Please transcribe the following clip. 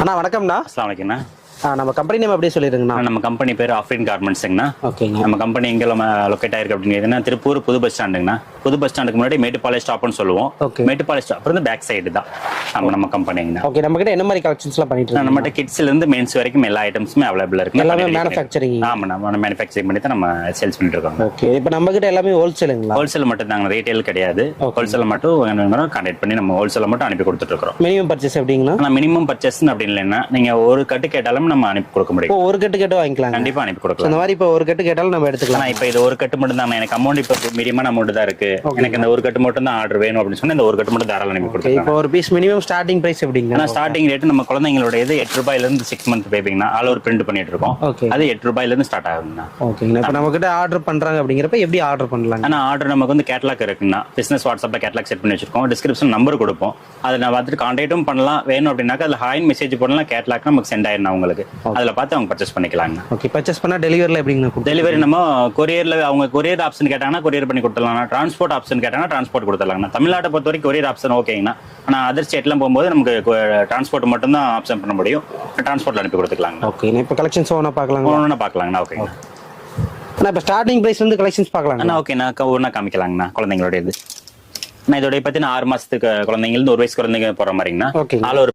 அண்ணா வணக்கம்ண்ணா. அஸ்ஸலாமு அலைக்கும்ண்ணா. நம்ம கம்பெனி நேம் அப்படியே சொல்லிடுங்கண்ணா. நம்ம கம்பெனி பேர் ஆஃப்ரின் கார்மெண்ட்ஸுங்கண்ணா. ஓகேங்க. நம்ம கம்பெனி எங்கே லொக்கேட் ஆயிருக்கு அப்படின்னு திருப்பூர் புது பஸ் ஸ்டாண்டுங்கண்ணா. புது பஸ் ஸ்டாண்டுக்கு முன்னாடி மேட்டுப்பாளையம் ஸ்டாப்னு சொல்லுவோம். ஓகே. மேட்டுப்பாளையம் ஸ்டாப் வந்து பேக் சைடு தான் நம்ம கம்பெனிங்கண்ணா. ஓகே, நம்ம கிட்ட என்ன மாதிரி கலெக்ஷன்ஸ்லாம் பண்ணிட்டு இருக்கோம்? நம்மகிட்ட கிட்ஸ்ல இருந்து மென்ஸ் வரைக்கும் எல்லா ஐட்டம்ஸுமே அவைலபிள் இருக்கு. எல்லாமே மேனுஃபேக்சரிங். ஆமா, நம்ம மேனுஃபேக்சரிங் பண்ணி தான் நம்ம சேல்ஸ் பண்ணிட்டு இருக்கோம். ஓகே, இப்போ நம்ம கிட்ட எல்லாமே ஹோல்சேலுங்களா? ஹோல்சேல் மட்டும் தாங்க, ரீட்டைல் கிடையாது. ஹோல்சேல் மட்டும் கான்டாக்ட் பண்ணி நம்ம ஹோல்சேல் மட்டும் அனுப்பி கொடுத்துட்டு இருக்கோம். மினிமம் பர்ச்சேஸ் எப்படிங்களா? ஆனால் மினிமம் பர்ச்சேஸ் அப்படின்னு இல்லைன்னா நீங்க ஒரு கட்டு கேட்டாலும் நம்ம அனுப்பி கொடுக்க முடியும். இப்போ ஒரு கட்டு கேட்டு வாங்கிக்கலாம். கண்டிப்பா அனுப்பி கொடுக்கலாம். அந்த மாதிரி இப்போ ஒரு கட்டு கேட்டாலும் நம்ம எடுத்துக்கலாம். ஆனா இப்போ இது ஒரு கட்டு மட்டும் தான் எனக்கு அமௌண்ட் இப்போ மீடியமான அமௌண்ட் தான் இருக்கு. எனக்கு இந்த ஒரு கட்டு மட்டும் தான் ஆர்டர் வேணும் அப்படின்னு சொன்னா இந்த ஒரு கட்டு மட்டும் தாராளம் அனுப்பி கொடுக்கலாம். இப்போ ஒரு பீஸ் மினிமம் ஸ்டார்டிங் பிரைஸ் எப்படிங்க? ஆனா ஸ்டார்டிங் ரேட் நம்ம குழந்தைங்களோட இது 8 ரூபாயில இருந்து 6 மந்த் பேபிங்கனா ஆல் ஓவர் பிரிண்ட் பண்ணிட்டு இருக்கோம். ஓகே. அது 8 ரூபாயில இருந்து ஸ்டார்ட் ஆகுதுண்ணா. ஓகேங்க. இப்போ நம்ம கிட்ட ஆர்டர் பண்றாங்க அப்படிங்கிறப்ப எப்படி ஆர்டர் பண்ணலாம்? ஆனா ஆர்டர் நமக்கு வந்து கேட்லாக் இருக்குன்னா பிசினஸ் வாட்ஸ்அப்ல கேட்லாக் செட் பண்ணி வச்சிருக்கோம். டிஸ்கிரிப்ஷன் நம்பர் கொடுப்போம். அதை நான் பார்த்துட்டு கான்டாக்டும் பண்ணலாம். வேணும் அப்படின்னாக்கா அதுல ஹாய்னு மெசேஜ் போடலாம். கேட்லாக் நமக்கு சென்ட் ஆயிடும் உங்களுக்கு. அதுல பார்த்து அவங்க பர்ச்சேஸ் பண்ணிக்கலாங்க. ஓகே, பர்ச்சேஸ் பண்ணா டெலிவரில எப்படிங்க? டெலிவரி நம்ம கொரியர்ல அவங்க கொரியர் ஆப்ஷன் கேட்டாங்கன்னா கொரியர் பண்ணி கொடுத்துடலாம். டிரான்ஸ்போர்ட் ஆப்ஷன் கேட்டாங்கன்னா டிரான்ஸ்போர்ட் கொடுத்துடலாங்கண்ணா. தமிழ்நாட்டை பொறுத்த வரைக்கும் கொரியர் ஆப்ஷன் ஓகேங்கண்ணா. ஆனா அதர் ஸ்டேட்லாம் போகும்போது நமக்கு டிரான்ஸ்போர்ட் மட்டும் தான் ஆப்ஷன் பண்ண முடியும். டிரான்ஸ்போர்ட்ல அனுப்பி கொடுத்துக்கலாங்க. ஓகே, இப்போ கலெக்ஷன்ஸ் ஒன்றா பார்க்கலாம். ஒன்றா பார்க்கலாங்கண்ணா. ஓகேங்க. ஆனால் இப்போ ஸ்டார்டிங் பிரைஸ் வந்து கலெக்ஷன்ஸ் பார்க்கலாம். அண்ணா ஓகேண்ணா, ஒன்றா காமிக்கலாங்கண்ணா. குழந்தைங்களோட இது நான் இதோட பார்த்தீங்கன்னா 6 மாசத்துக்கு குழந்தைங்க இருந்து 1 வயசு குழந்தைங்க போற மாதிரிங்கண்ணா. ஓகே. ஆல் ஒரு